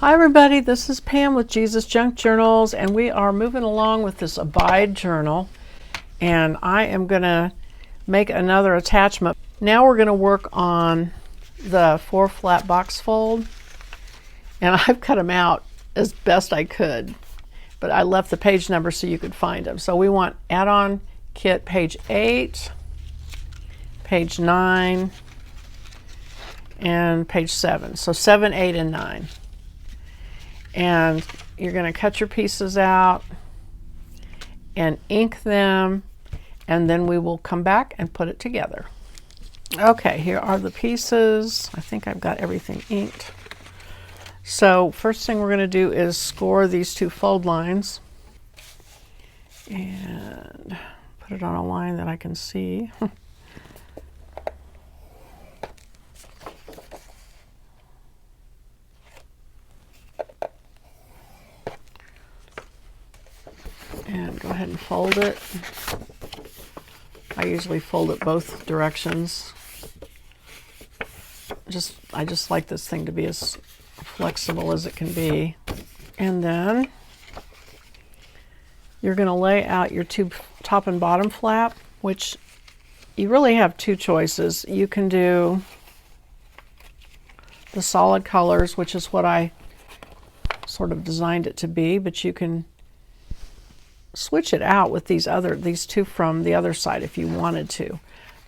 Hi everybody, this is Pam with Jesusjunkjournals, and we are moving along with this Abide journal, and I am going to make another attachment. Now we're going to work on the 4 flat box fold, and I've cut them out as best I could, but I left the page number so you could find them. So we want add-on kit page 8, page 9, and page 7. So 7, 8, and 9. And you're going to cut your pieces out and ink them, and then we will come back and put it together. Okay, here are the pieces. I think I've got everything inked. So first thing we're going to do is score these 2 fold lines and put it on a line that I can see. And go ahead and fold it. I usually fold it both directions. I just like this thing to be as flexible as it can be. And then you're going to lay out your 2 top and bottom flap, which you really have 2 choices. You can do the solid colors, which is what I sort of designed it to be, but you can switch it out with these 2 from the other side if you wanted to.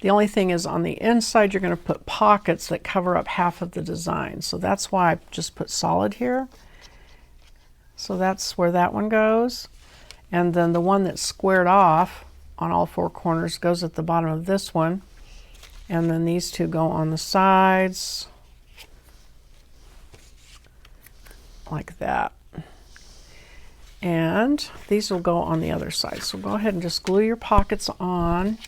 The only thing is, on the inside you're going to put pockets that cover up half of the design, so that's why I just put solid here. So that's where that one goes, and then the one that's squared off on all 4 corners goes at the bottom of this one, and then these 2 go on the sides like that. And these will go on the other side. So go ahead and just glue your pockets on.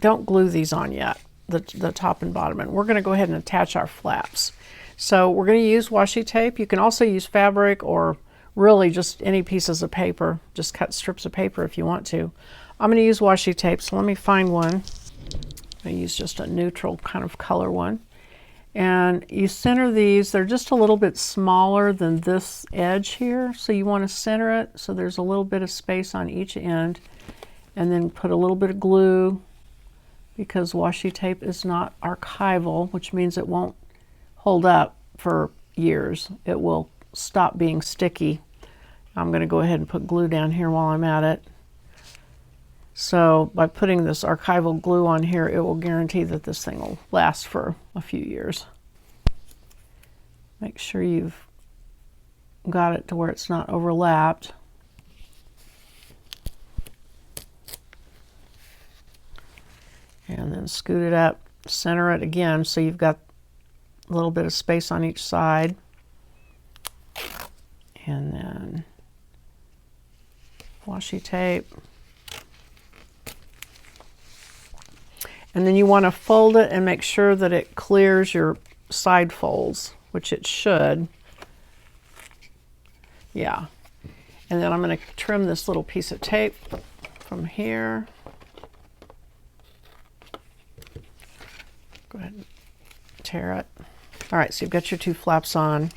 Don't glue these on yet, the top and bottom. And we're going to go ahead and attach our flaps. So we're going to use washi tape. You can also use fabric or really just any pieces of paper. Just cut strips of paper if you want to. I'm going to use washi tape, so let me find one. I use just a neutral kind of color one, and you center these. They're just a little bit smaller than this edge here, so you want to center it so there's a little bit of space on each end, and then put a little bit of glue, because washi tape is not archival, which means it won't hold up for years. It will stop being sticky. I'm going to go ahead and put glue down here while I'm at it. So by putting this archival glue on here, it will guarantee that this thing will last for a few years. Make sure you've got it to where it's not overlapped. And then scoot it up, center it again so you've got a little bit of space on each side. And then washi tape. And then you want to fold it and make sure that it clears your side folds, which it should. Yeah. And then I'm going to trim this little piece of tape from here. Go ahead and tear it. All right, so you've got your 2 flaps on,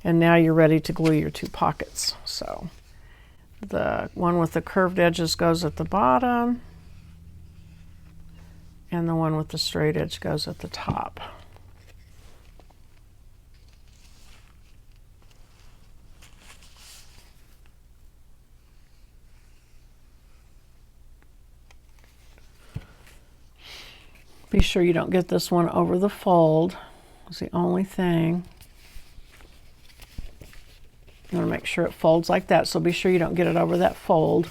and now you're ready to glue your 2 pockets. So the one with the curved edges goes at the bottom, and the one with the straight edge goes at the top. Be sure you don't get this one over the fold. It's the only thing. You want to make sure it folds like that, so be sure you don't get it over that fold.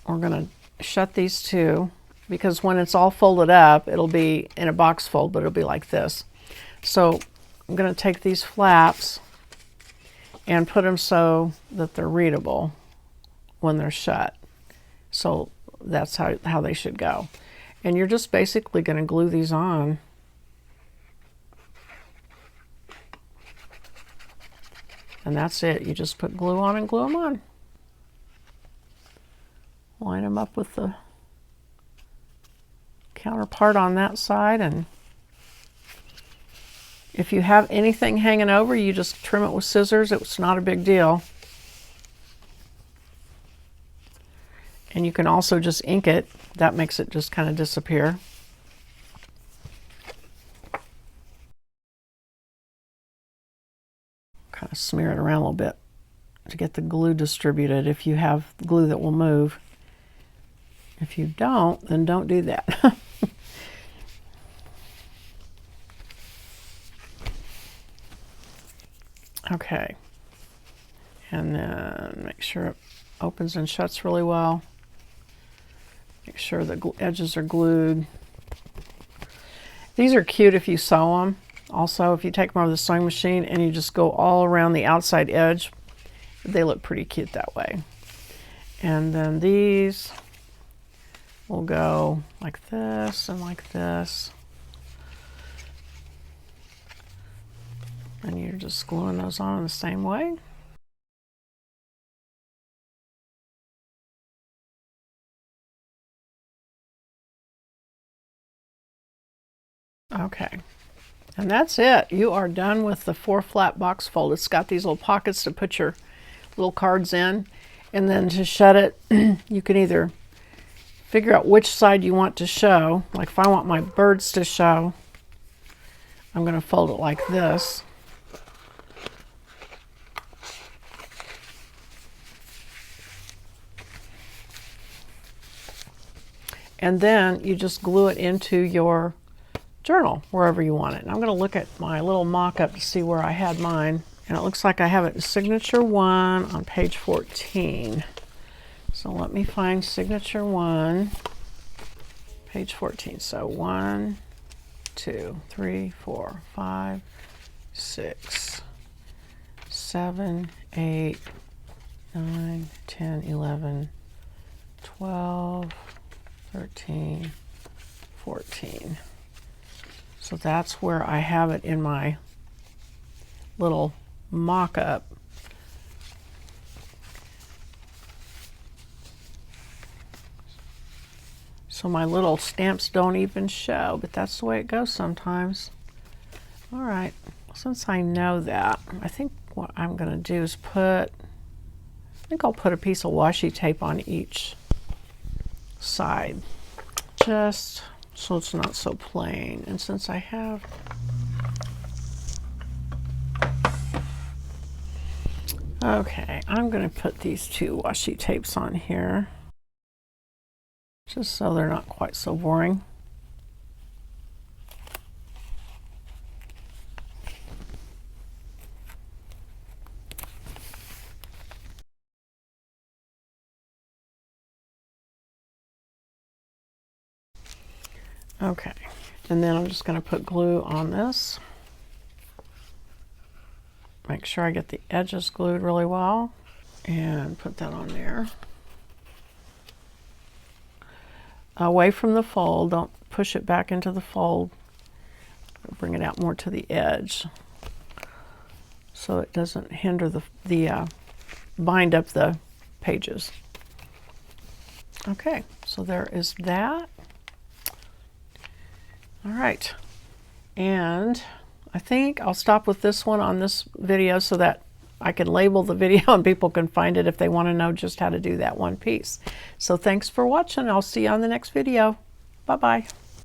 We're going to shut these 2. Because when it's all folded up, it'll be in a box fold, but it'll be like this. So I'm going to take these flaps and put them so that they're readable when they're shut. So that's how they should go. And you're just basically going to glue these on. And that's it. You just put glue on and glue them on. line them up with the counterpart on that side, and if you have anything hanging over, you just trim it with scissors. It's not a big deal. And you can also just ink it. That makes it just kind of disappear. Kind of smear it around a little bit to get the glue distributed if you have glue that will move. If you don't, then don't do that. Okay. And then make sure it opens and shuts really well. Make sure the edges are glued. These are cute if you sew them. Also, if you take them over the sewing machine and you just go all around the outside edge, they look pretty cute that way. And then these will go like this and like this. And you're just gluing those on in the same way. Okay, and that's it. You are done with the 4-flap box fold. It's got these little pockets to put your little cards in, and then to shut it, you can either figure out which side you want to show. Like if I want my birds to show, I'm going to fold it like this. And then you just glue it into your journal wherever you want it. And I'm going to look at my little mock-up to see where I had mine. And it looks like I have it in signature 1 on page 14. So let me find signature 1, page 14. So 1, 2, 3, 4, 5, 6, 7, 8, 9, 10, 11, 12, 13, 14. So that's where I have it in my little mock-up. So my little stamps don't even show, but that's the way it goes sometimes. All right, since I know that, I think what I'm going to do is I'll put a piece of washi tape on each side, just so it's not so plain. And since I have okay, I'm going to put these 2 washi tapes on here just so they're not quite so boring. Okay, and then I'm just going to put glue on this. Make sure I get the edges glued really well and put that on there. Away from the fold, don't push it back into the fold. Bring it out more to the edge so it doesn't hinder the bind up the pages. Okay, so there is that. All right, and I think I'll stop with this one on this video so that I can label the video and people can find it if they want to know just how to do that one piece. So thanks for watching. I'll see you on the next video. Bye-bye.